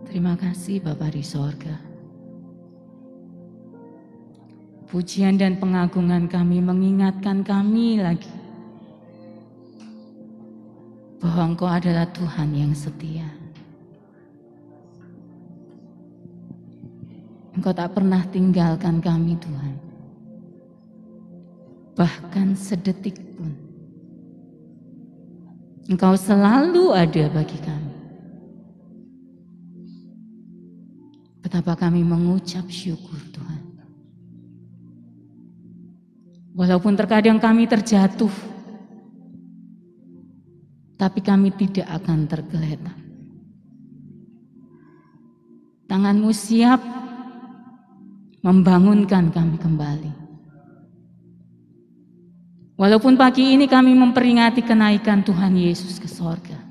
Terima kasih Bapa di sorga. Pujian dan pengagungan kami mengingatkan kami lagi bahwa Engkau adalah Tuhan yang setia. Engkau tak pernah tinggalkan kami Tuhan. Bahkan sedetik pun Engkau selalu ada bagi kami. Betapa kami mengucap syukur Tuhan. Walaupun terkadang kami terjatuh, tapi kami tidak akan tergeletak. Tangan-Mu siap membangunkan kami kembali. Walaupun pagi ini kami memperingati kenaikan Tuhan Yesus ke sorga.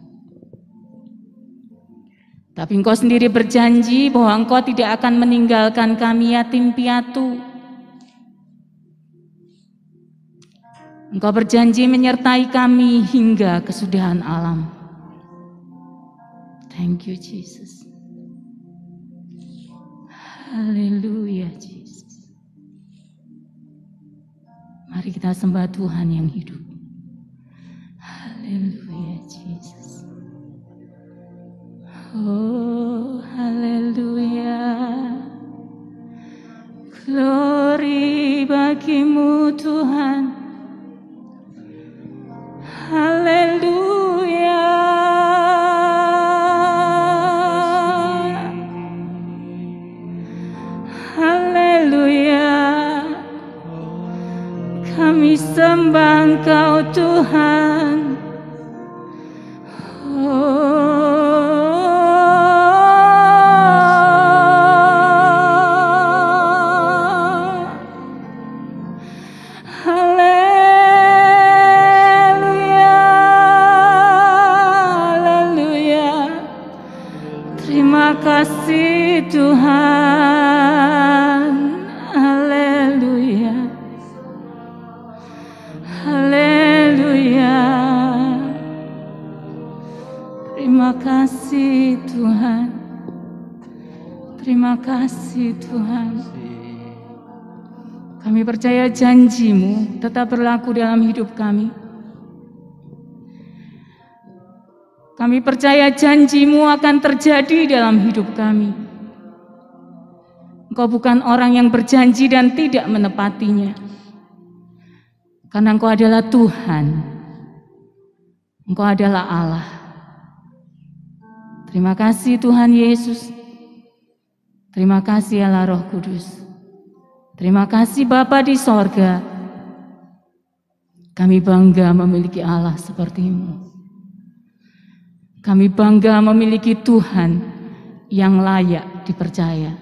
Tapi Engkau sendiri berjanji bahwa Engkau tidak akan meninggalkan kami yatim piatu. Engkau berjanji menyertai kami hingga kesudahan alam. Thank you Jesus. Haleluya Jesus. Mari kita sembah Tuhan yang hidup. Haleluya Jesus. Oh haleluya. Glory bagi-Mu Tuhan. Haleluya. Haleluya. Kami sembah Engkau Tuhan. Terima kasih Tuhan. Haleluya. Haleluya. Terima kasih Tuhan. Terima kasih Tuhan. Kami percaya janji-Mu tetap berlaku dalam hidup kami. Kami percaya janji-Mu akan terjadi dalam hidup kami. Engkau bukan orang yang berjanji dan tidak menepatinya. Karena Engkau adalah Tuhan. Engkau adalah Allah. Terima kasih Tuhan Yesus. Terima kasih Allah Roh Kudus. Terima kasih Bapa di sorga. Kami bangga memiliki Allah seperti-Mu. Kami bangga memiliki Tuhan yang layak dipercaya.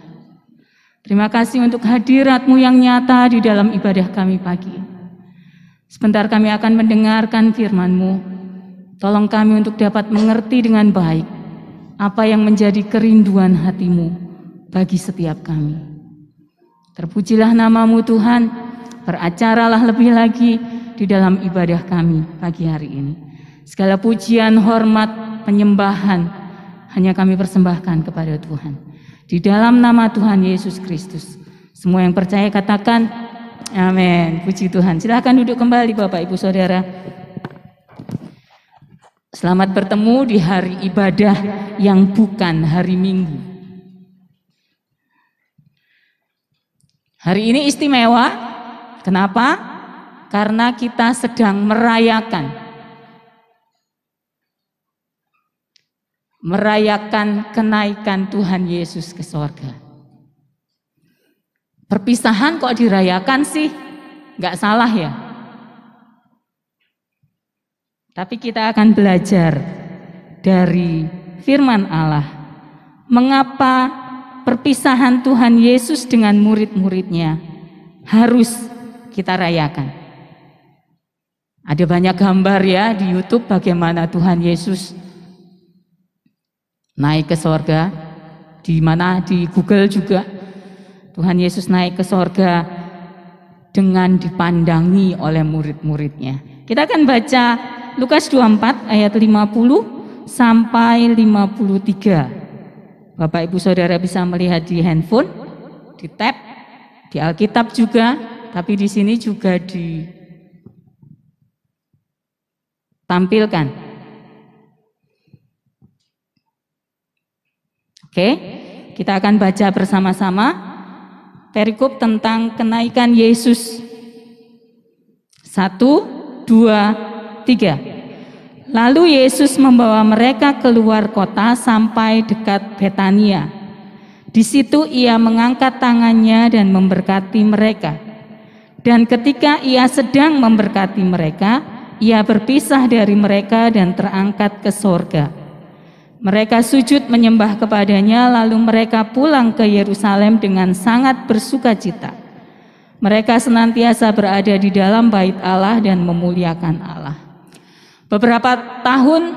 Terima kasih untuk hadirat-Mu yang nyata di dalam ibadah kami pagi. Sebentar kami akan mendengarkan firman-Mu. Tolong kami untuk dapat mengerti dengan baik apa yang menjadi kerinduan hati-Mu bagi setiap kami. Terpujilah nama-Mu Tuhan, beracaralah lebih lagi di dalam ibadah kami pagi hari ini. Segala pujian, hormat, penyembahan hanya kami persembahkan kepada Tuhan. Di dalam nama Tuhan Yesus Kristus. Semua yang percaya katakan amin. Puji Tuhan. Silakan duduk kembali Bapak Ibu Saudara. Selamat bertemu di hari ibadah yang bukan hari Minggu. Hari ini istimewa. Kenapa? Karena kita sedang merayakan kenaikan Tuhan Yesus ke sorga. Perpisahan kok dirayakan sih? Nggak salah ya? Tapi kita akan belajar dari firman Allah. Mengapa perpisahan Tuhan Yesus dengan murid-muridnya harus kita rayakan? Ada banyak gambar ya di YouTube bagaimana Tuhan Yesus naik ke sorga, di mana di Google juga Tuhan Yesus naik ke sorga dengan dipandangi oleh murid-muridnya. Kita akan baca Lukas 24 ayat 50 sampai 53. Bapak Ibu Saudara bisa melihat di handphone, di tab, di Alkitab juga, tapi di sini juga ditampilkan. Oke, kita akan baca bersama-sama perikop tentang kenaikan Yesus. 1, 2, 3. Lalu Yesus membawa mereka keluar kota sampai dekat Betania. Di situ ia mengangkat tangannya dan memberkati mereka. Dan ketika ia sedang memberkati mereka, ia berpisah dari mereka dan terangkat ke sorga. Mereka sujud menyembah kepadanya, lalu mereka pulang ke Yerusalem dengan sangat bersukacita. Mereka senantiasa berada di dalam bait Allah dan memuliakan Allah. Beberapa tahun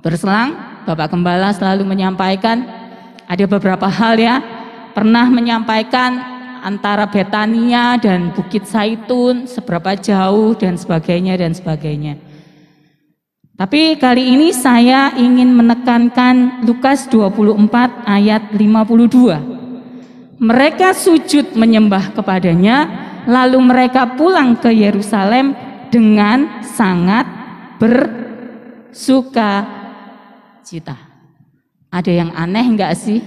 berselang, Bapak Gembala selalu menyampaikan ada beberapa hal ya, pernah menyampaikan antara Betania dan Bukit Zaitun seberapa jauh dan sebagainya dan sebagainya. Tapi kali ini saya ingin menekankan Lukas 24 ayat 52. Mereka sujud menyembah kepadanya, lalu mereka pulang ke Yerusalem dengan sangat bersuka cita. Ada yang aneh enggak sih?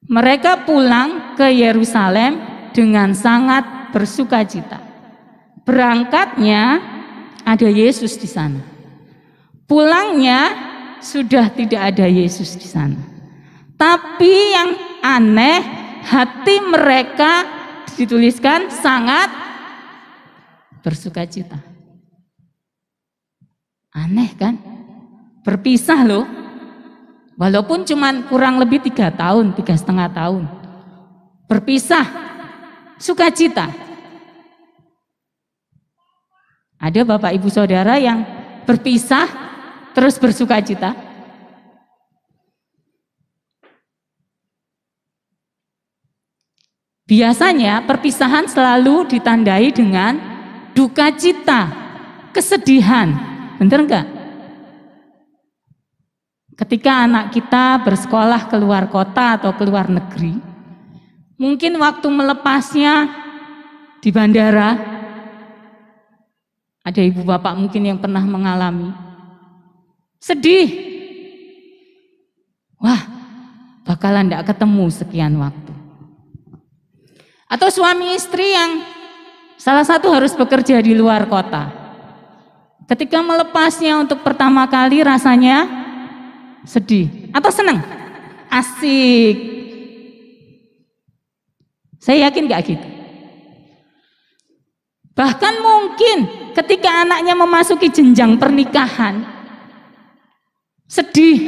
Mereka pulang ke Yerusalem dengan sangat bersuka cita. Berangkatnya ada Yesus di sana. Pulangnya sudah tidak ada Yesus di sana. Tapi yang aneh, hati mereka dituliskan sangat bersukacita. Aneh kan? Berpisah loh. Walaupun cuman kurang lebih 3 tahun, 3,5 tahun. Berpisah, sukacita. Ada Bapak Ibu Saudara yang berpisah terus bersukacita? Biasanya perpisahan selalu ditandai dengan duka cita, kesedihan. Bener enggak? Ketika anak kita bersekolah keluar kota atau keluar negeri, mungkin waktu melepasnya di bandara, ada ibu bapak mungkin yang pernah mengalami, sedih. Wah, bakalan enggak ketemu sekian waktu. Atau suami istri yang salah satu harus bekerja di luar kota. Ketika melepasnya untuk pertama kali rasanya sedih atau senang? Asik. Saya yakin gak gitu. Bahkan mungkin ketika anaknya memasuki jenjang pernikahan, sedih.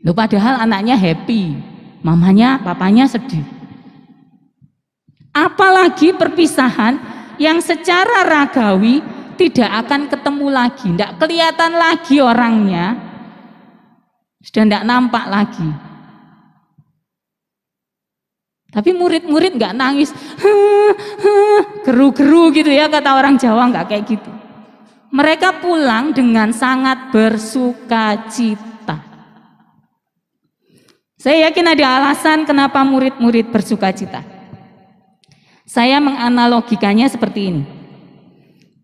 Loh, padahal anaknya happy, mamanya, papanya sedih. Apalagi perpisahan yang secara ragawi tidak akan ketemu lagi, tidak kelihatan lagi orangnya, sudah tidak nampak lagi. Tapi murid-murid nggak nangis, geru-geru gitu ya, kata orang Jawa, nggak kayak gitu. Mereka pulang dengan sangat bersukacita. Saya yakin ada alasan kenapa murid-murid bersukacita. Saya menganalogikannya seperti ini.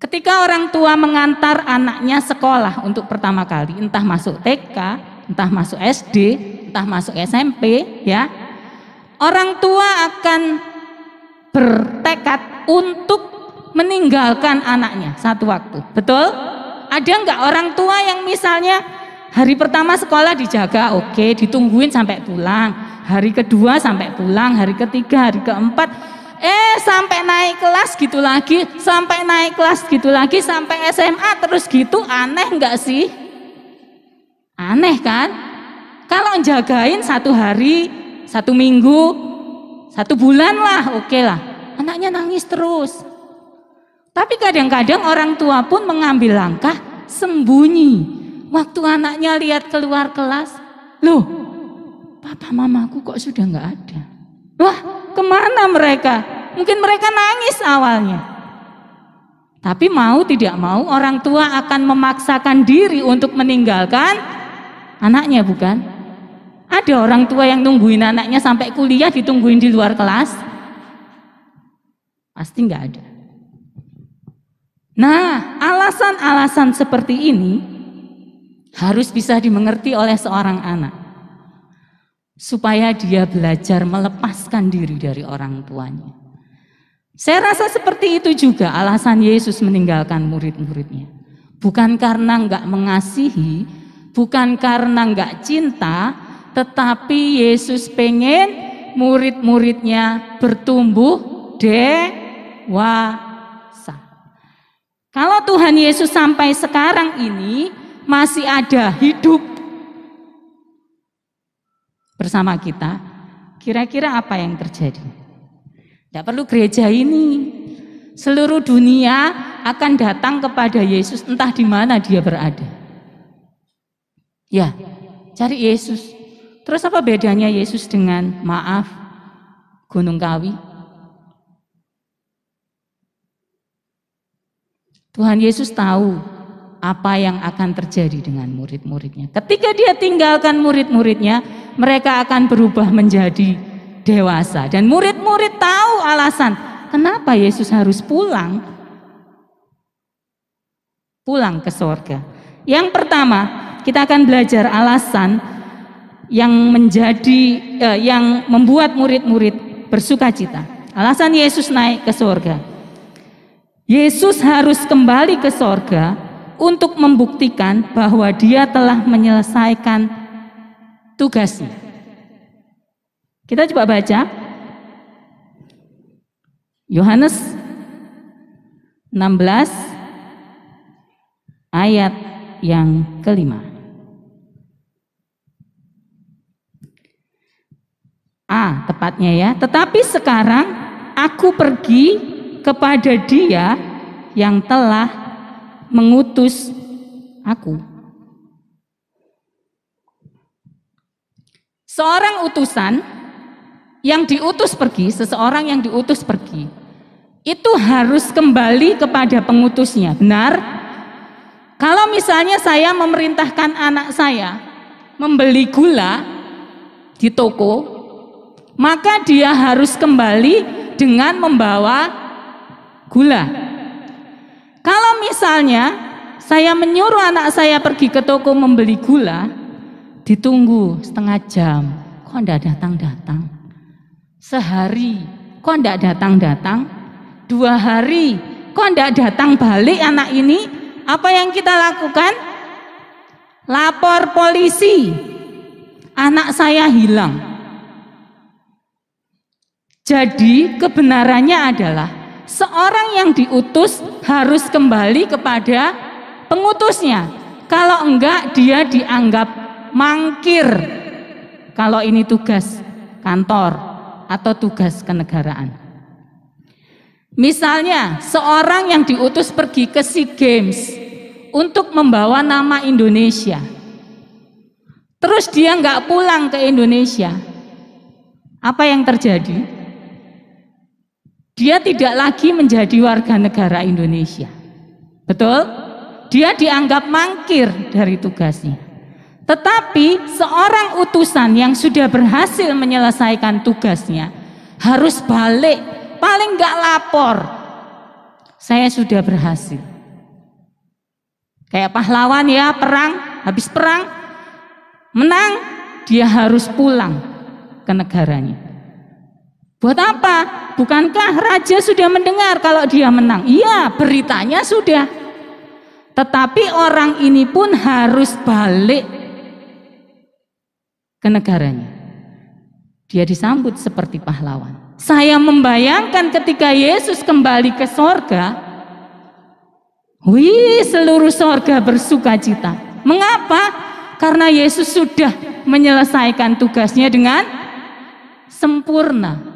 Ketika orang tua mengantar anaknya sekolah untuk pertama kali, entah masuk TK, entah masuk SD, entah masuk SMP, ya, orang tua akan bertekad untuk meninggalkan anaknya satu waktu. Betul? Ada nggak orang tua yang misalnya hari pertama sekolah dijaga, oke, ditungguin sampai pulang, hari kedua sampai pulang, hari ketiga, hari keempat, sampai naik kelas gitu lagi, sampai naik kelas gitu lagi, sampai SMA terus gitu. Aneh nggak sih? Aneh kan? Kalau jagain 1 hari, 1 minggu, 1 bulan lah, oke lah. Anaknya nangis terus. Tapi kadang-kadang orang tua pun mengambil langkah sembunyi. Waktu anaknya lihat keluar kelas, loh, papa mamaku kok sudah nggak ada. Wah, kemana mereka? Mungkin mereka nangis awalnya. Tapi mau tidak mau orang tua akan memaksakan diri untuk meninggalkan anaknya, bukan? Ada orang tua yang nungguin anaknya sampai kuliah ditungguin di luar kelas? Pasti nggak ada. Nah, alasan-alasan seperti ini harus bisa dimengerti oleh seorang anak, supaya dia belajar melepaskan diri dari orang tuanya. Saya rasa seperti itu juga alasan Yesus meninggalkan murid-muridnya. Bukan karena nggak mengasihi, bukan karena nggak cinta, tetapi Yesus pengen murid-muridnya bertumbuh dewasa. Kalau Tuhan Yesus sampai sekarang ini masih ada hidup bersama kita, kira-kira apa yang terjadi? Tidak perlu gereja ini, seluruh dunia akan datang kepada Yesus entah di mana dia berada. Ya, cari Yesus. Terus apa bedanya Yesus dengan Gunung Kawi? Tuhan Yesus tahu apa yang akan terjadi dengan murid-muridnya. Ketika dia tinggalkan murid-muridnya, mereka akan berubah menjadi dewasa. Dan murid-murid tahu alasan kenapa Yesus harus pulang ke sorga. Yang pertama, kita akan belajar alasan yang membuat murid-murid bersukacita. Alasan Yesus naik ke sorga. Yesus harus kembali ke sorga untuk membuktikan bahwa dia telah menyelesaikan tugasnya. Kita coba baca Yohanes 16 ayat yang kelima. Tepatnya ya. Tetapi sekarang aku pergi kepada Dia yang telah mengutus aku. Seorang utusan yang diutus pergi, seseorang yang diutus pergi, itu harus kembali kepada pengutusnya. Benar? Kalau misalnya saya memerintahkan anak saya membeli gula di toko, maka dia harus kembali dengan membawa gula. Kalau misalnya saya menyuruh anak saya pergi ke toko membeli gula, ditunggu setengah jam, kok enggak datang-datang? Sehari, kok enggak datang-datang? 2 hari, kok enggak datang balik anak ini? Apa yang kita lakukan? Lapor polisi, anak saya hilang. Jadi kebenarannya adalah seorang yang diutus harus kembali kepada pengutusnya. Kalau enggak, dia dianggap mangkir. Kalau ini tugas kantor atau tugas kenegaraan. Misalnya seorang yang diutus pergi ke SEA Games untuk membawa nama Indonesia, terus dia enggak pulang ke Indonesia, apa yang terjadi? Dia tidak lagi menjadi warga negara Indonesia. Betul? Dia dianggap mangkir dari tugasnya. Tetapi seorang utusan yang sudah berhasil menyelesaikan tugasnya harus balik, paling enggak lapor, saya sudah berhasil. Kayak pahlawan ya, perang, habis perang menang, dia harus pulang ke negaranya. Buat apa? Bukankah raja sudah mendengar kalau dia menang? Iya, beritanya sudah. Tetapi orang ini pun harus balik ke negaranya. Dia disambut seperti pahlawan. Saya membayangkan ketika Yesus kembali ke sorga, seluruh sorga bersukacita. Mengapa? Karena Yesus sudah menyelesaikan tugasnya dengan sempurna.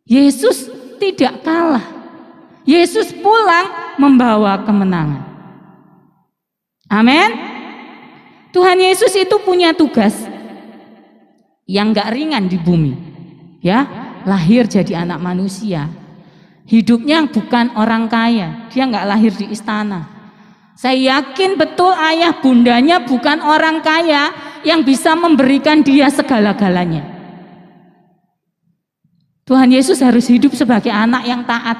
Yesus tidak kalah. Yesus pulang membawa kemenangan. Amin. Tuhan Yesus itu punya tugas yang gak ringan di bumi. Ya, lahir jadi anak manusia. Hidupnya bukan orang kaya. Dia gak lahir di istana. Saya yakin betul ayah bundanya bukan orang kaya. yang bisa memberikan dia segala-galanya. Tuhan Yesus harus hidup sebagai anak yang taat.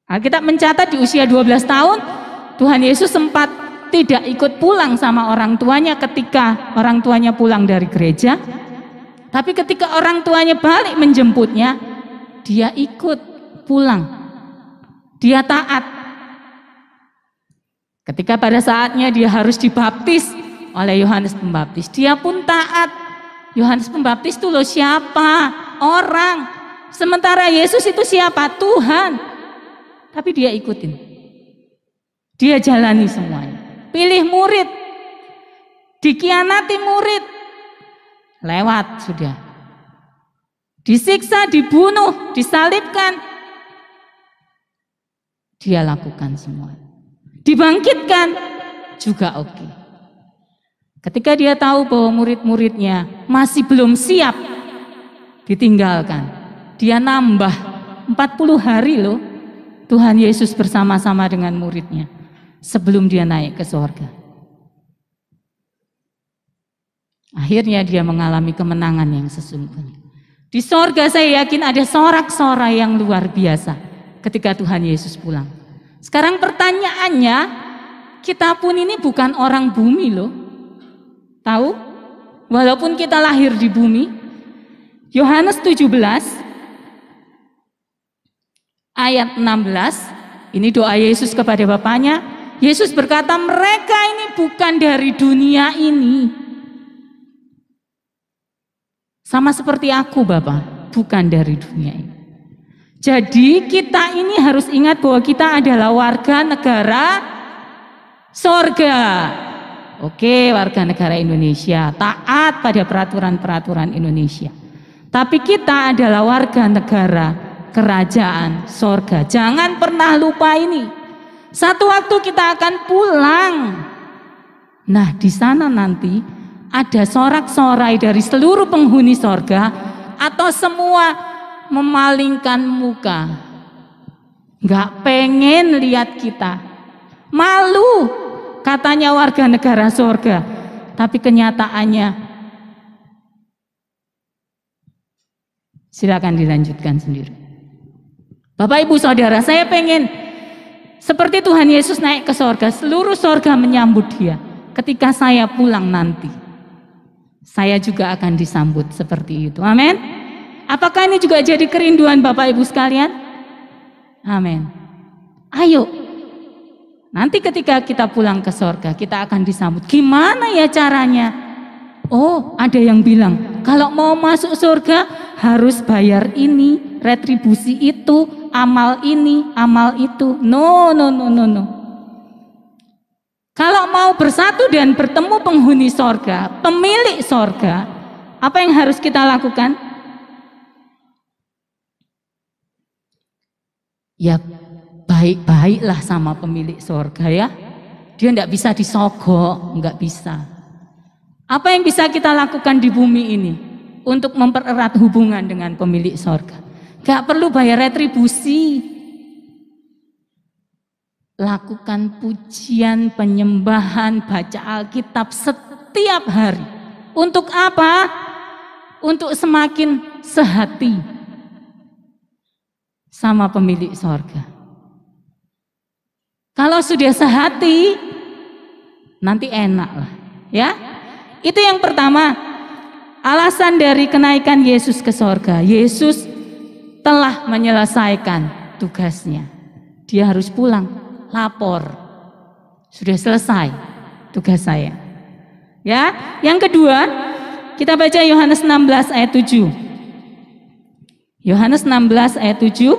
Alkitab mencatat di usia 12 tahun Tuhan Yesus sempat tidak ikut pulang sama orang tuanya ketika orang tuanya pulang dari gereja. Tapi ketika orang tuanya balik menjemputnya, dia ikut pulang. Dia taat. Ketika pada saatnya dia harus dibaptis oleh Yohanes Pembaptis, dia pun taat. Yohanes Pembaptis itu loh siapa? Orang. Sementara Yesus itu siapa? Tuhan. Tapi dia ikutin. Dia jalani semuanya. Pilih murid. Dikhianati murid. Lewat sudah. Disiksa, dibunuh, disalibkan. Dia lakukan semua. Dibangkitkan juga oke. Ketika dia tahu bahwa murid-muridnya masih belum siap, ditinggalkan. Dia nambah 40 hari loh. Tuhan Yesus bersama-sama dengan muridnya sebelum dia naik ke surga. Akhirnya dia mengalami kemenangan yang sesungguhnya. Di sorga saya yakin ada sorak-sorai yang luar biasa ketika Tuhan Yesus pulang. Sekarang pertanyaannya, kita pun ini bukan orang bumi loh. Tahu? Walaupun kita lahir di bumi. Yohanes 17 ayat 16, ini doa Yesus kepada Bapaknya. Yesus berkata, mereka ini bukan dari dunia ini. Sama seperti aku Bapak, bukan dari dunia ini. Jadi kita ini harus ingat bahwa kita adalah warga negara sorga. Oke, warga negara Indonesia, taat pada peraturan-peraturan Indonesia. Tapi kita adalah warga negara kerajaan sorga. Jangan pernah lupa ini. Satu waktu kita akan pulang. Nah, di sana nanti ada sorak-sorai dari seluruh penghuni sorga atau semua memalingkan muka. Nggak pengen lihat kita. Malu katanya warga negara sorga. Tapi kenyataannya, silakan dilanjutkan sendiri. Bapak Ibu Saudara, saya pengen seperti Tuhan Yesus naik ke sorga, seluruh sorga menyambut dia. Ketika saya pulang nanti, saya juga akan disambut seperti itu. Amin. Apakah ini juga jadi kerinduan Bapak Ibu sekalian? Amin. Ayo. Nanti ketika kita pulang ke sorga, kita akan disambut. Gimana ya caranya? Oh, ada yang bilang, kalau mau masuk surga harus bayar ini, retribusi itu, amal ini, amal itu. No. Kalau mau bersatu dan bertemu penghuni sorga, pemilik sorga, apa yang harus kita lakukan? Ya baik-baiklah sama pemilik sorga ya. Dia tidak bisa disogok, nggak bisa. Apa yang bisa kita lakukan di bumi ini untuk mempererat hubungan dengan pemilik sorga? Gak perlu bayar retribusi. Lakukan pujian, penyembahan, baca Alkitab setiap hari. Untuk apa? Untuk semakin sehati sama pemilik sorga. Kalau sudah sehati, nanti enak lah, ya. Itu yang pertama, alasan dari kenaikan Yesus ke sorga. Yesus telah menyelesaikan tugasnya. Dia harus pulang, lapor. Sudah selesai tugas saya. Ya, yang kedua, kita baca Yohanes 16 ayat 7. Yohanes 16 ayat 7.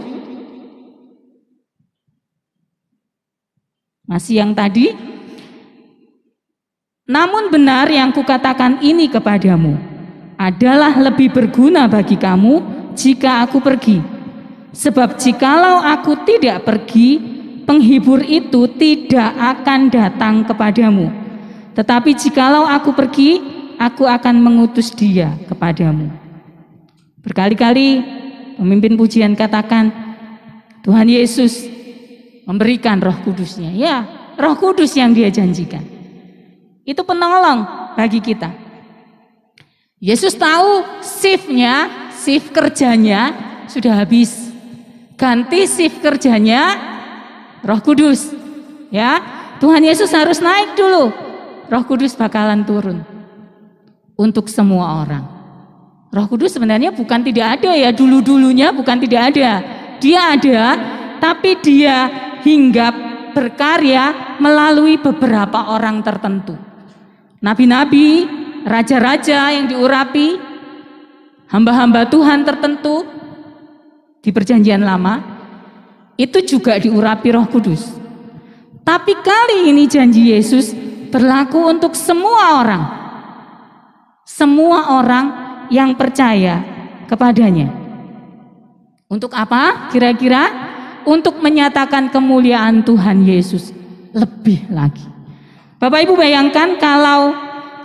Masih yang tadi. Namun benar yang kukatakan ini kepadamu adalah lebih berguna bagi kamu jika aku pergi. Sebab jikalau aku tidak pergi, penghibur itu tidak akan datang kepadamu. Tetapi jikalau aku pergi, aku akan mengutus dia kepadamu. Berkali-kali pemimpin pujian katakan, Tuhan Yesus memberikan Roh Kudusnya. Ya, Roh Kudus yang dia janjikan. Itu penolong bagi kita. Yesus tahu shift kerjanya sudah habis. Ganti shift kerjanya Roh Kudus. Ya, Tuhan Yesus harus naik dulu. Roh Kudus bakalan turun untuk semua orang. Roh Kudus sebenarnya bukan tidak ada ya, dulu-dulunya bukan tidak ada. Dia ada, tapi dia hinggap berkarya melalui beberapa orang tertentu. Nabi-nabi, raja-raja yang diurapi, hamba-hamba Tuhan tertentu di Perjanjian Lama, itu juga diurapi Roh Kudus. Tapi kali ini janji Yesus berlaku untuk semua orang. Semua orang yang percaya kepadanya. Untuk apa? Kira-kira untuk menyatakan kemuliaan Tuhan Yesus lebih lagi. Bapak Ibu bayangkan kalau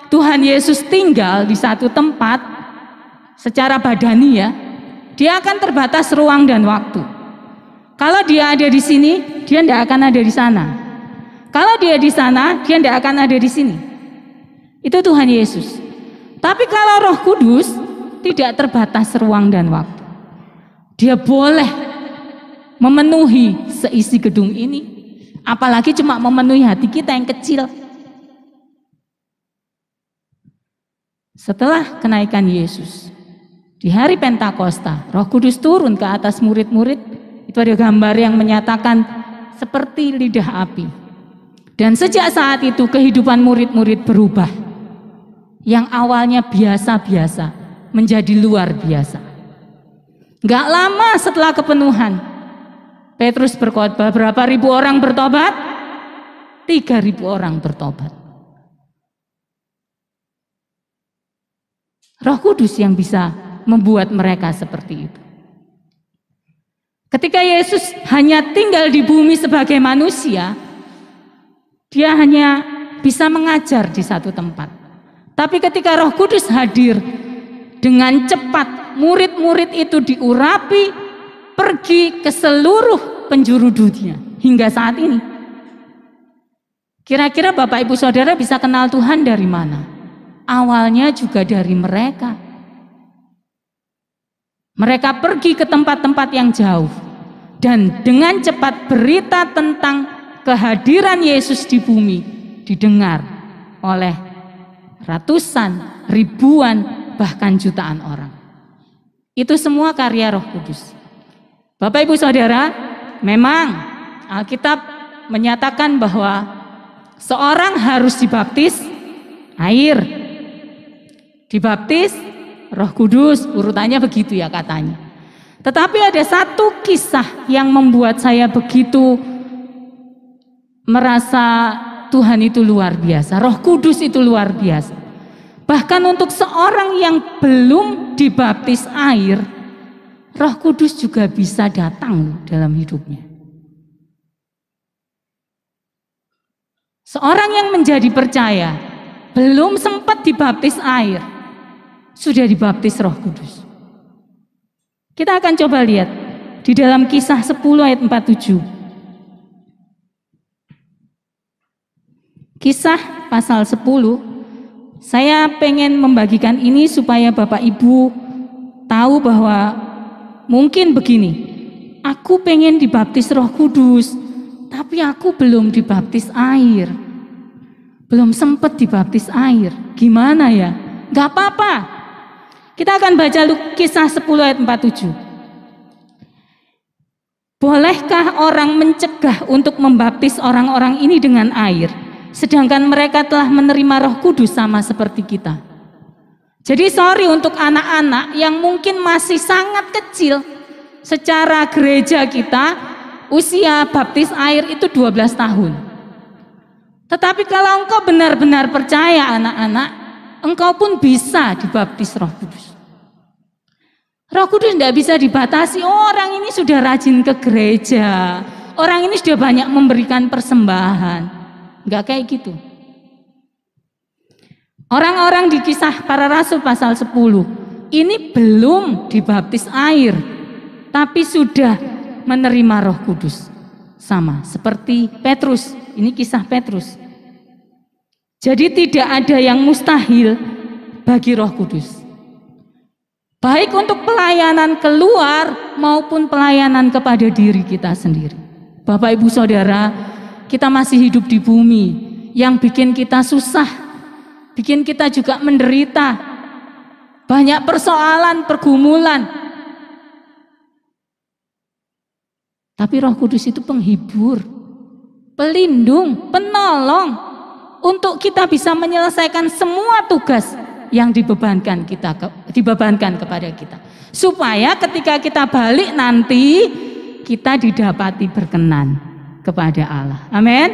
Tuhan Yesus tinggal di satu tempat secara badani ya, dia akan terbatas ruang dan waktu. Kalau dia ada di sini, dia tidak akan ada di sana. Kalau dia di sana, dia tidak akan ada di sini. Itu Tuhan Yesus. Tapi kalau Roh Kudus tidak terbatas ruang dan waktu. Dia boleh memenuhi seisi gedung ini, apalagi cuma memenuhi hati kita yang kecil. Setelah kenaikan Yesus, di hari Pentakosta, Roh Kudus turun ke atas murid-murid. Itu ada gambar yang menyatakan seperti lidah api. Dan sejak saat itu kehidupan murid-murid berubah. Yang awalnya biasa-biasa menjadi luar biasa. Gak lama setelah kepenuhan, Petrus berkhotbah, berapa ribu orang bertobat? 3.000 orang bertobat. Roh Kudus yang bisa membuat mereka seperti itu. Ketika Yesus hanya tinggal di bumi sebagai manusia, dia hanya bisa mengajar di satu tempat. Tapi ketika Roh Kudus hadir, dengan cepat murid-murid itu diurapi pergi ke seluruh penjuru dunia hingga saat ini. Kira-kira Bapak Ibu Saudara bisa kenal Tuhan dari mana? Awalnya juga dari mereka. Mereka pergi ke tempat-tempat yang jauh dan dengan cepat berita tentang kehadiran Yesus di bumi didengar oleh ratusan, ribuan, bahkan jutaan orang. Itu semua karya Roh Kudus. Bapak Ibu Saudara, memang Alkitab menyatakan bahwa seorang harus dibaptis air, dibaptis Roh Kudus, urutannya begitu ya katanya. Tetapi ada satu kisah yang membuat saya begitu merasa Tuhan itu luar biasa, Roh Kudus itu luar biasa. Bahkan untuk seorang yang belum dibaptis air, Roh Kudus juga bisa datang dalam hidupnya. Seorang yang menjadi percaya, belum sempat dibaptis air, sudah dibaptis Roh Kudus. Kita akan coba lihat di dalam Kisah 10 ayat 47. Kisah pasal 10. Saya pengen membagikan ini supaya Bapak Ibu tahu bahwa mungkin begini, aku pengen dibaptis Roh Kudus, tapi aku belum dibaptis air. Belum sempat dibaptis air. Gimana ya? Gak apa-apa. Kita akan baca Kisah 10 ayat 47. Bolehkah orang mencegah untuk membaptis orang-orang ini dengan air? Sedangkan mereka telah menerima Roh Kudus sama seperti kita. Jadi sorry untuk anak-anak yang mungkin masih sangat kecil. Secara gereja kita usia baptis air itu 12 tahun. Tetapi kalau engkau benar-benar percaya anak-anak, engkau pun bisa dibaptis Roh Kudus. Roh Kudus tidak bisa dibatasi. Oh, orang ini sudah rajin ke gereja, orang ini sudah banyak memberikan persembahan. Enggak kayak gitu. Orang-orang di Kisah Para Rasul pasal 10 ini belum dibaptis air, tapi sudah menerima Roh Kudus. Sama seperti Petrus, ini kisah Petrus. Jadi tidak ada yang mustahil bagi Roh Kudus. Baik untuk pelayanan keluar maupun pelayanan kepada diri kita sendiri. Bapak Ibu Saudara, kita masih hidup di bumi yang bikin kita susah, bikin kita juga menderita. Banyak persoalan, pergumulan. Tapi Roh Kudus itu penghibur, pelindung, penolong untuk kita bisa menyelesaikan semua tugas yang dibebankan kepada kita. Supaya ketika kita balik nanti kita didapati berkenan kepada Allah. Amin.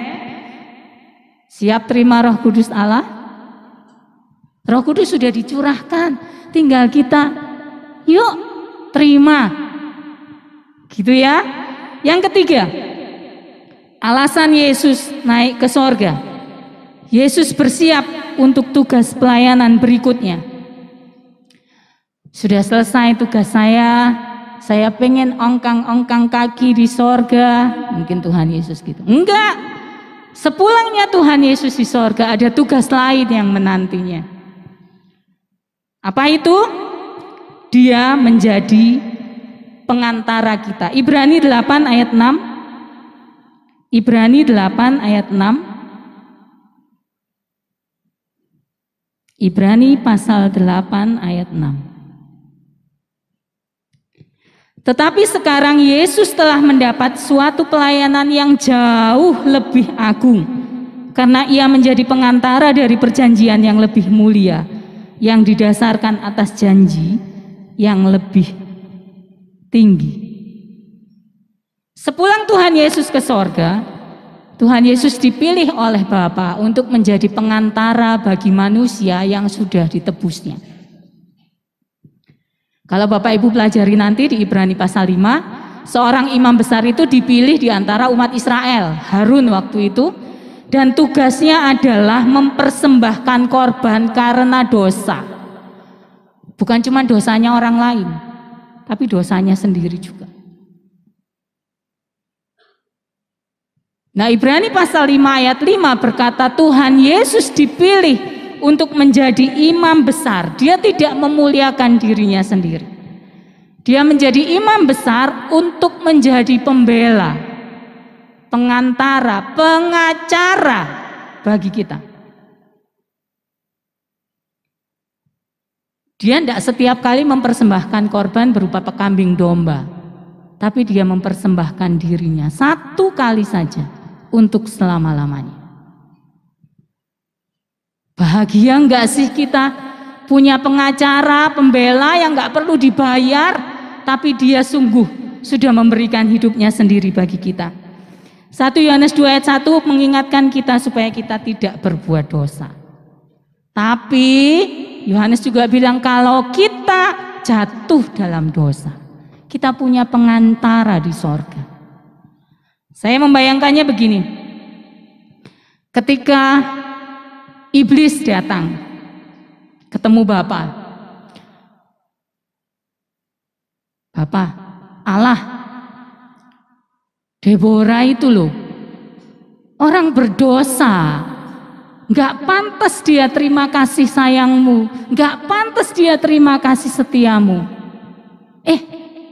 Siap terima Roh Kudus Allah? Roh Kudus sudah dicurahkan, tinggal kita yuk terima. Gitu ya. Yang ketiga, alasan Yesus naik ke sorga. Yesus bersiap untuk tugas pelayanan berikutnya. Sudah selesai tugas saya pengen ongkang-ongkang kaki di sorga. Mungkin Tuhan Yesus gitu. Enggak, sepulangnya Tuhan Yesus di sorga ada tugas lain yang menantinya. Apa itu? Dia menjadi pengantara kita. Ibrani 8 ayat 6. Ibrani 8 ayat 6. Ibrani pasal 8 ayat 6. Tetapi sekarang Yesus telah mendapat suatu pelayanan yang jauh lebih agung, karena ia menjadi pengantara dari perjanjian yang lebih mulia, yang didasarkan atas janji yang lebih tinggi. Sepulang Tuhan Yesus ke sorga, Tuhan Yesus dipilih oleh Bapa untuk menjadi pengantara bagi manusia yang sudah ditebusnya. Kalau Bapak Ibu pelajari nanti di Ibrani pasal 5, seorang imam besar itu dipilih di antara umat Israel, Harun waktu itu, dan tugasnya adalah mempersembahkan korban karena dosa. Bukan cuma dosanya orang lain, tapi dosanya sendiri juga. Nah, Ibrani pasal 5 ayat 5 berkata Tuhan Yesus dipilih untuk menjadi imam besar. Dia tidak memuliakan dirinya sendiri. Dia menjadi imam besar untuk menjadi pembela, pengantara, pengacara bagi kita. Dia tidak setiap kali mempersembahkan korban berupa kambing domba, tapi dia mempersembahkan dirinya satu kali saja untuk selama-lamanya. Bahagia enggak sih kita punya pengacara, pembela yang enggak perlu dibayar, tapi dia sungguh sudah memberikan hidupnya sendiri bagi kita. 1 Yohanes 2 ayat 1 mengingatkan kita supaya kita tidak berbuat dosa. Tapi Yohanes juga bilang kalau kita jatuh dalam dosa, kita punya pengantara di sorga. Saya membayangkannya begini, ketika iblis datang ketemu Bapak Allah, Deborah itu loh orang berdosa, gak pantas dia terima kasih sayangmu, gak pantas dia terima kasih setiamu.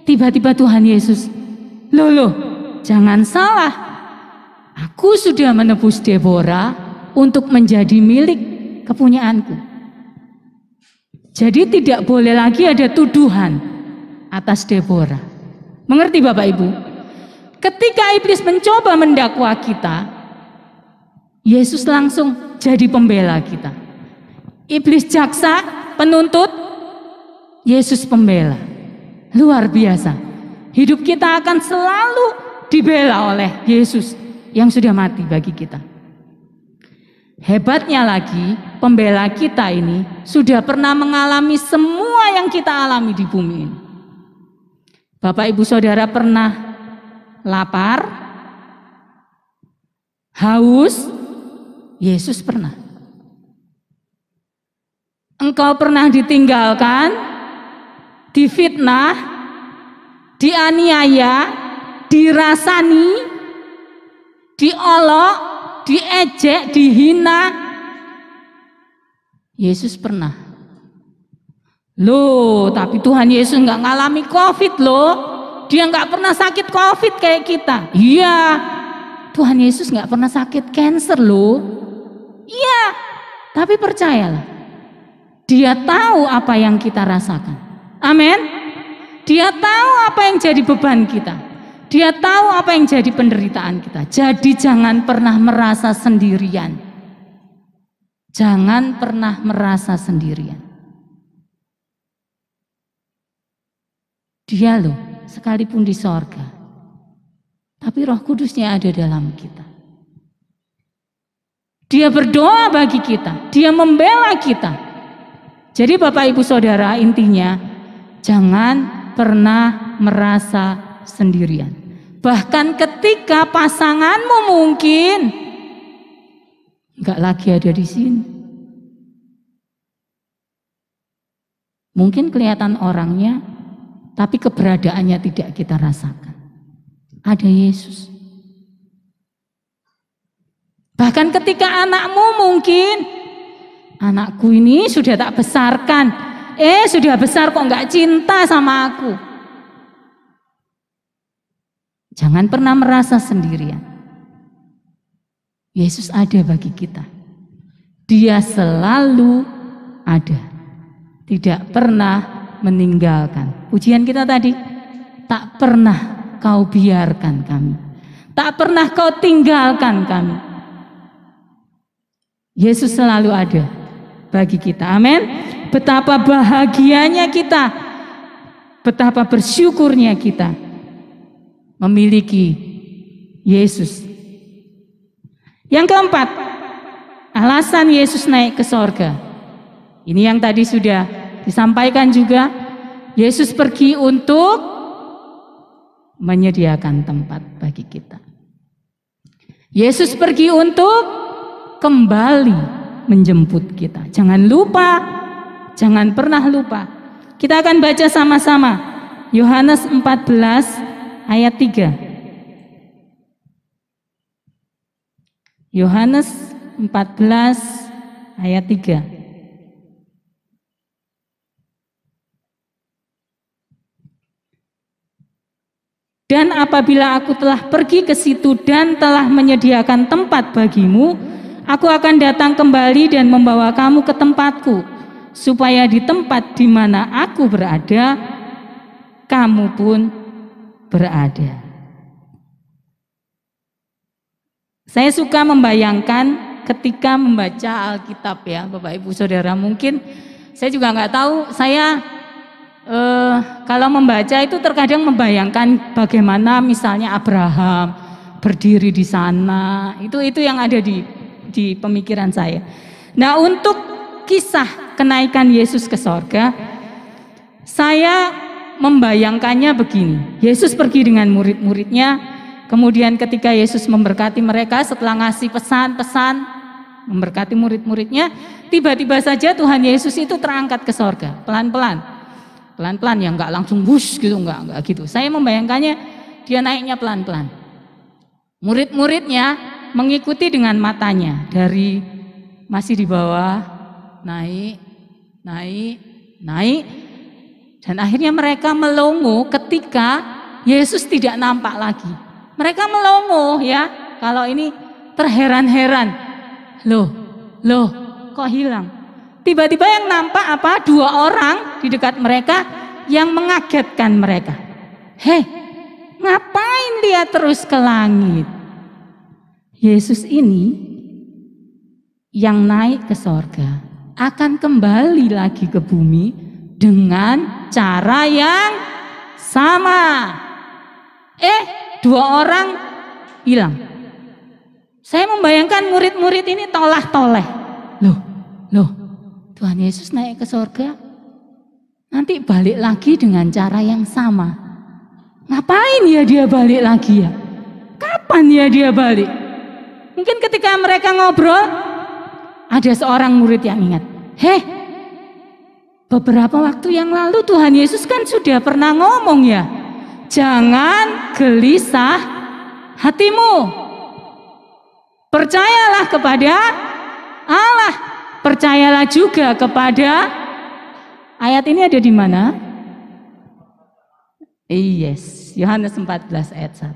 Tiba-tiba Tuhan Yesus, loh, jangan salah, aku sudah menebus Deborah untuk menjadi milik kepunyaanku. Jadi tidak boleh lagi ada tuduhan atas Deborah. Mengerti Bapak Ibu? Ketika iblis mencoba mendakwa kita, Yesus langsung jadi pembela kita. Iblis jaksa, penuntut, Yesus pembela. Luar biasa. Hidup kita akan selalu dibela oleh Yesus yang sudah mati bagi kita. Hebatnya lagi, pembela kita ini sudah pernah mengalami semua yang kita alami di bumi ini. Bapak Ibu Saudara pernah lapar, haus, Yesus pernah. Engkau pernah ditinggalkan, difitnah, dianiaya, dirasani, diolok, diejek, dihina, Yesus pernah. Loh, tapi Tuhan Yesus nggak ngalami COVID loh. Dia nggak pernah sakit COVID kayak kita. Iya, Tuhan Yesus nggak pernah sakit cancer loh. Iya, tapi percayalah, Dia tahu apa yang kita rasakan. Amin. Dia tahu apa yang jadi beban kita. Dia tahu apa yang jadi penderitaan kita. Jadi jangan pernah merasa sendirian. Jangan pernah merasa sendirian. Dia loh, sekalipun di sorga, tapi Roh Kudusnya ada dalam kita. Dia berdoa bagi kita, Dia membela kita. Jadi Bapak Ibu Saudara, intinya jangan pernah merasa sendirian. Bahkan ketika pasanganmu mungkin enggak lagi ada di sini. Mungkin kelihatan orangnya, tapi keberadaannya tidak kita rasakan. Ada Yesus. Bahkan ketika anakmu mungkin, anakku ini sudah tak besarkan, sudah besar kok enggak cinta sama aku. Jangan pernah merasa sendirian. Yesus ada bagi kita. Dia selalu ada. Tidak pernah meninggalkan. Pujian kita tadi, tak pernah kau biarkan kami. Tak pernah kau tinggalkan kami. Yesus selalu ada bagi kita. Amin. Betapa bahagianya kita. Betapa bersyukurnya kita memiliki Yesus. Yang keempat, alasan Yesus naik ke sorga. Ini yang tadi sudah disampaikan juga. Yesus pergi untuk menyediakan tempat bagi kita. Yesus pergi untuk kembali menjemput kita. Jangan lupa, jangan pernah lupa. Kita akan baca sama-sama Yohanes 14 ayat 3. Yohanes 14 ayat 3. Dan apabila aku telah pergi ke situ dan telah menyediakan tempat bagimu, aku akan datang kembali dan membawa kamu ke tempatku, supaya di tempat di mana aku berada, kamu pun berada. Saya suka membayangkan ketika membaca Alkitab ya Bapak Ibu Saudara. Mungkin saya juga nggak tahu, saya kalau membaca itu terkadang membayangkan bagaimana misalnya Abraham berdiri di sana. Itu yang ada di pemikiran saya. Nah, untuk kisah kenaikan Yesus ke sorga, saya membayangkannya begini. Yesus pergi dengan murid-muridnya, kemudian ketika Yesus memberkati mereka setelah ngasih pesan-pesan, memberkati murid-muridnya, tiba-tiba saja Tuhan Yesus itu terangkat ke sorga, pelan-pelan ya, nggak langsung wush gitu, nggak gitu. Saya membayangkannya dia naiknya pelan-pelan. Murid-muridnya mengikuti dengan matanya, dari masih di bawah, naik, dan akhirnya mereka melongo ketika Yesus tidak nampak lagi. Mereka melongo ya, kalau ini terheran-heran. Loh, kok hilang? Tiba-tiba yang nampak apa? 2 orang di dekat mereka yang mengagetkan mereka. Hei, ngapain dia terus ke langit? Yesus ini yang naik ke sorga akan kembali lagi ke bumi dengan cara yang sama. 2 orang hilang. Saya membayangkan murid-murid ini tolah-toleh. Loh, Tuhan Yesus naik ke sorga, nanti balik lagi dengan cara yang sama. Ngapain ya dia balik lagi ya? Kapan ya dia balik? Mungkin ketika mereka ngobrol, ada seorang murid yang ingat, beberapa waktu yang lalu Tuhan Yesus kan sudah pernah ngomong ya, jangan gelisah hatimu, percayalah kepada Allah, percayalah juga kepada, ayat ini ada di mana? Yes, Yohanes 14 ayat 1.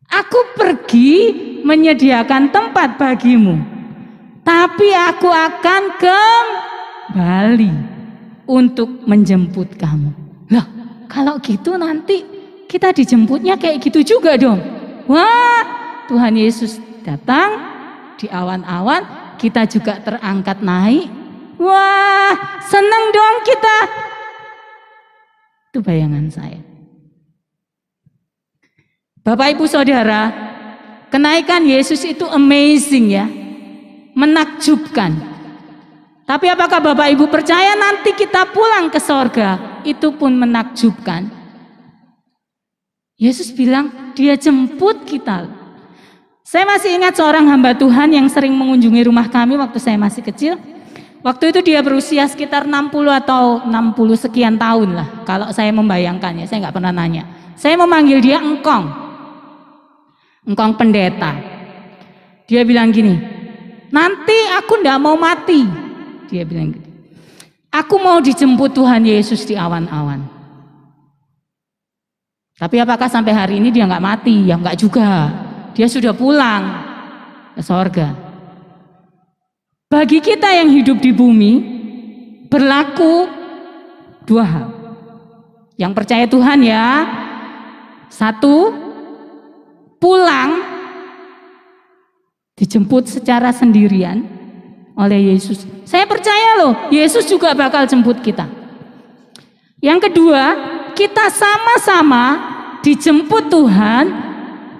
Aku pergi menyediakan tempat bagimu, tapi aku akan kembali untuk menjemput kamu. Lah, kalau gitu nanti kita dijemputnya kayak gitu juga dong. Wah, Tuhan Yesus datang di awan-awan, kita juga terangkat naik. Wah, seneng dong kita. Itu bayangan saya. Bapak Ibu Saudara, kenaikan Yesus itu amazing ya, menakjubkan. Tapi apakah Bapak Ibu percaya nanti kita pulang ke sorga? Itu pun menakjubkan. Yesus bilang dia jemput kita. Saya masih ingat seorang hamba Tuhan yang sering mengunjungi rumah kami waktu saya masih kecil. Waktu itu dia berusia sekitar 60 atau 60 sekian tahun lah. Kalau saya membayangkannya, saya nggak pernah nanya. Saya memanggil dia engkong. Engkong pendeta. Dia bilang gini, nanti aku nggak mau mati. Dia bilang gitu. Aku mau dijemput Tuhan Yesus di awan-awan. Tapi apakah sampai hari ini dia nggak mati? Ya nggak juga. Dia sudah pulang ke sorga. Bagi kita yang hidup di bumi berlaku dua hal. Yang percaya Tuhan ya, satu, pulang dijemput secara sendirian oleh Yesus. Saya percaya loh, Yesus juga bakal jemput kita. Yang kedua, kita sama-sama dijemput Tuhan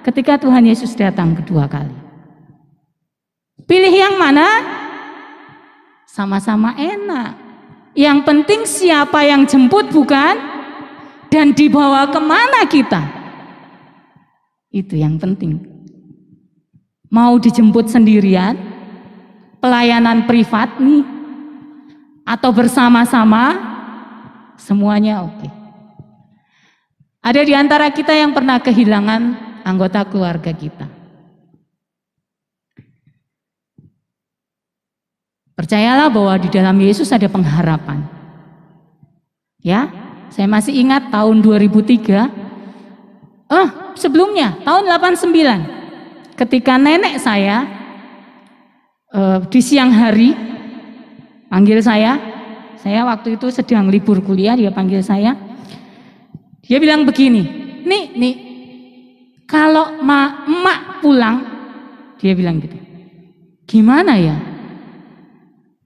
ketika Tuhan Yesus datang kedua kali. Pilih yang mana? Sama-sama enak. Yang penting siapa yang jemput bukan? Dan dibawa kemana kita? Itu yang penting. Mau dijemput sendirian, pelayanan privat nih, atau bersama-sama, semuanya oke. Ada di antara kita yang pernah kehilangan anggota keluarga kita. Percayalah bahwa di dalam Yesus ada pengharapan. Ya, saya masih ingat tahun 2003. Sebelumnya tahun 89. Ketika nenek saya di siang hari panggil saya waktu itu sedang libur kuliah, dia panggil saya. Dia bilang begini, nih, kalau emak pulang, dia bilang gitu. Gimana ya?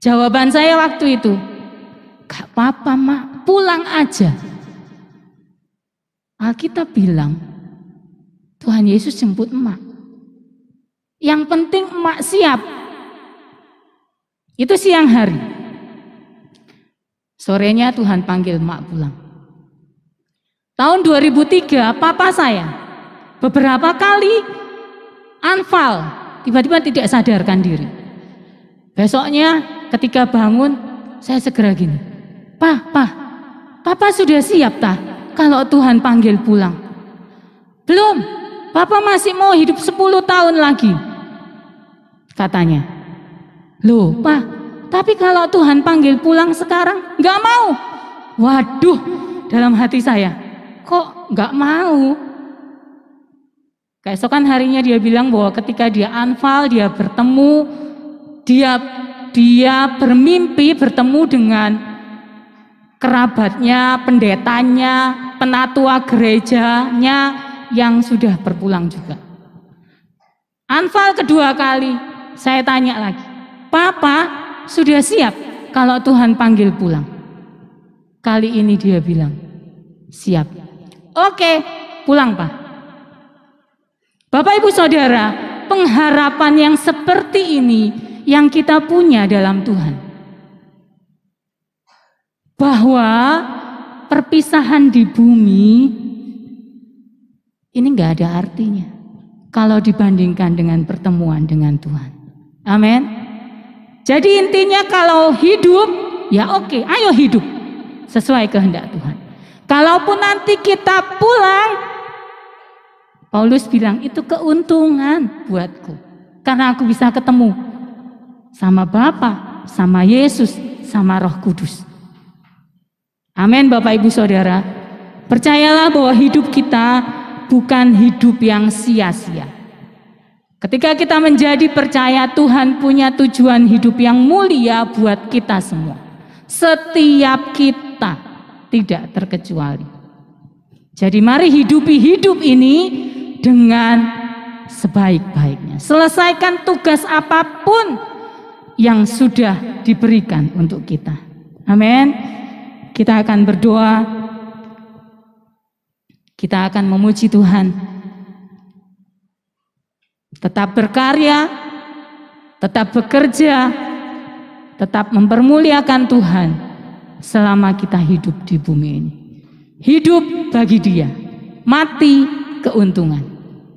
Jawaban saya waktu itu, gak apa-apa mak, pulang aja. Alkitab bilang, Tuhan Yesus jemput emak. Yang penting emak siap. Itu siang hari. Sorenya Tuhan panggil emak pulang. Tahun 2003, papa saya beberapa kali anfal, tiba-tiba tidak sadarkan diri. Besoknya ketika bangun, saya segera gini, Papa sudah siap tah kalau Tuhan panggil pulang? Belum, Papa masih mau hidup 10 tahun lagi, katanya. Loh Pak, tapi kalau Tuhan panggil pulang sekarang, nggak mau. Waduh, dalam hati saya, kok nggak mau? Keesokan harinya dia bilang bahwa ketika dia anfal, dia bertemu, dia bermimpi bertemu dengan kerabatnya, pendetanya, penatua gerejanya yang sudah berpulang juga. Anfal kedua kali, saya tanya lagi, Papa sudah siap kalau Tuhan panggil pulang? Kali ini dia bilang, siap. Oke, pulang Pak. Bapak Ibu Saudara, pengharapan yang seperti ini yang kita punya dalam Tuhan. Bahwa perpisahan di bumi ini nggak ada artinya kalau dibandingkan dengan pertemuan dengan Tuhan. Amin. Jadi intinya kalau hidup, ya oke, ayo hidup sesuai kehendak Tuhan. Kalaupun nanti kita pulang, Paulus bilang itu keuntungan buatku, karena aku bisa ketemu sama Bapa sama Yesus, sama Roh Kudus. Amin Bapak Ibu Saudara. Percayalah bahwa hidup kita bukan hidup yang sia-sia. Ketika kita menjadi percaya, Tuhan punya tujuan hidup yang mulia buat kita semua. Setiap kita, tidak terkecuali. Jadi mari hidupi hidup ini dengan sebaik-baiknya. Selesaikan tugas apapun yang sudah diberikan untuk kita. Amin. Kita akan berdoa. Kita akan memuji Tuhan. Tetap berkarya, tetap bekerja, tetap mempermuliakan Tuhan selama kita hidup di bumi ini. Hidup bagi Dia, mati keuntungan.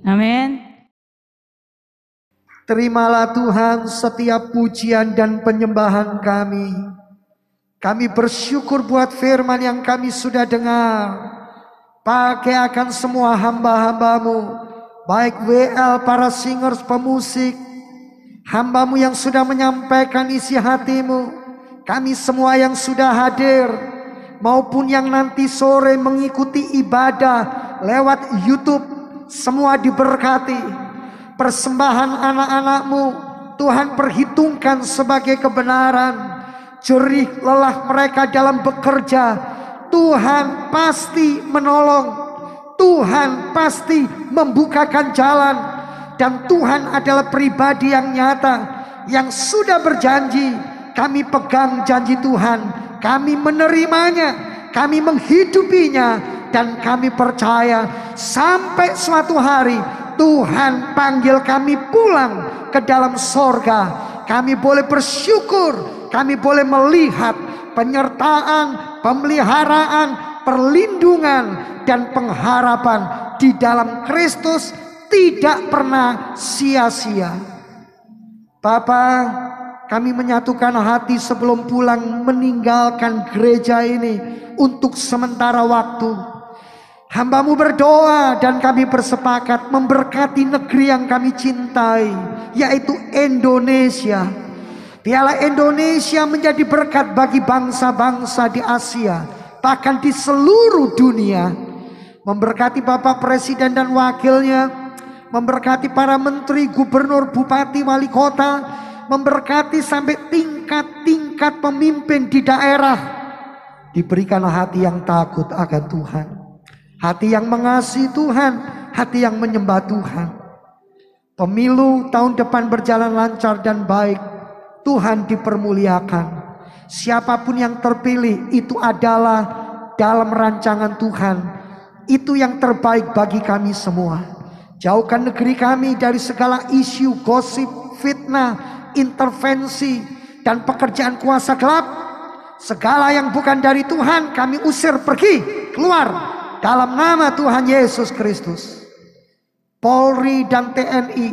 Amin. Terimalah Tuhan setiap pujian dan penyembahan kami. Kami bersyukur buat firman yang kami sudah dengar. Pakai akan semua hamba-hambamu, baik WL, para singers, pemusik, hambamu yang sudah menyampaikan isi hatimu, kami semua yang sudah hadir, maupun yang nanti sore mengikuti ibadah lewat YouTube, semua diberkati. Persembahan anak-anakmu Tuhan perhitungkan sebagai kebenaran. Jerih lelah mereka dalam bekerja, Tuhan pasti menolong, Tuhan pasti membukakan jalan. Dan Tuhan adalah pribadi yang nyata, yang sudah berjanji. Kami pegang janji Tuhan, kami menerimanya, kami menghidupinya, dan kami percaya sampai suatu hari Tuhan panggil kami pulang ke dalam sorga. Kami boleh bersyukur, kami boleh melihat penyertaan, pemeliharaan, perlindungan, dan pengharapan di dalam Kristus tidak pernah sia-sia. Bapa, kami menyatukan hati sebelum pulang meninggalkan gereja ini untuk sementara waktu. Hambamu berdoa dan kami bersepakat memberkati negeri yang kami cintai, yaitu Indonesia. Biarlah Indonesia menjadi berkat bagi bangsa-bangsa di Asia, bahkan di seluruh dunia. Memberkati Bapak Presiden dan wakilnya, memberkati para menteri, gubernur, bupati, wali kota, memberkati sampai tingkat-tingkat pemimpin di daerah. Diberikanlah hati yang takut akan Tuhan, hati yang mengasihi Tuhan, hati yang menyembah Tuhan. Pemilu tahun depan berjalan lancar dan baik, Tuhan dipermuliakan. Siapapun yang terpilih itu adalah dalam rancangan Tuhan. Itu yang terbaik bagi kami semua. Jauhkan negeri kami dari segala isu, gosip, fitnah, intervensi, dan pekerjaan kuasa gelap. Segala yang bukan dari Tuhan kami usir pergi, keluar dalam nama Tuhan Yesus Kristus. Polri dan TNI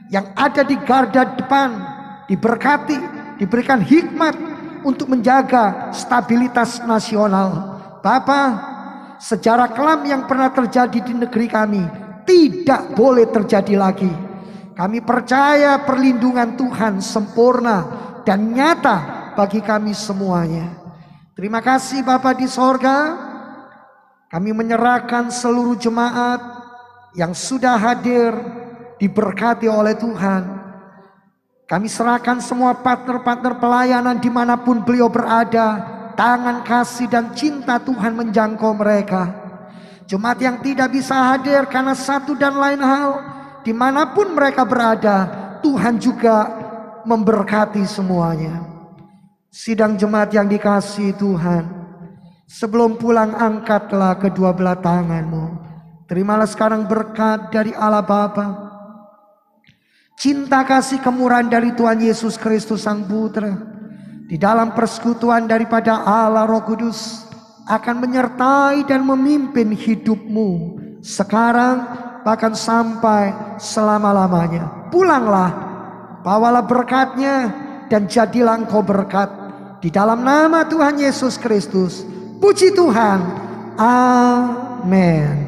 yang ada di garda depan diberkati, diberikan hikmat untuk menjaga stabilitas nasional. Bapa, sejarah kelam yang pernah terjadi di negeri kami tidak boleh terjadi lagi. Kami percaya perlindungan Tuhan sempurna dan nyata bagi kami semuanya. Terima kasih Bapa di sorga. Kami menyerahkan seluruh jemaat yang sudah hadir diberkati oleh Tuhan. Kami serahkan semua partner-partner pelayanan dimanapun beliau berada. Tangan kasih dan cinta Tuhan menjangkau mereka. Jemaat yang tidak bisa hadir karena satu dan lain hal, dimanapun mereka berada, Tuhan juga memberkati semuanya. Sidang jemaat yang dikasihi Tuhan, sebelum pulang angkatlah kedua belah tanganmu. Terimalah sekarang berkat dari Allah Bapa, cinta kasih kemurahan dari Tuhan Yesus Kristus Sang Putra, di dalam persekutuan daripada Allah Roh Kudus akan menyertai dan memimpin hidupmu sekarang bahkan sampai selama-lamanya. Pulanglah, bawalah berkatnya, dan jadilah engkau berkat di dalam nama Tuhan Yesus Kristus. Puji Tuhan. Amin.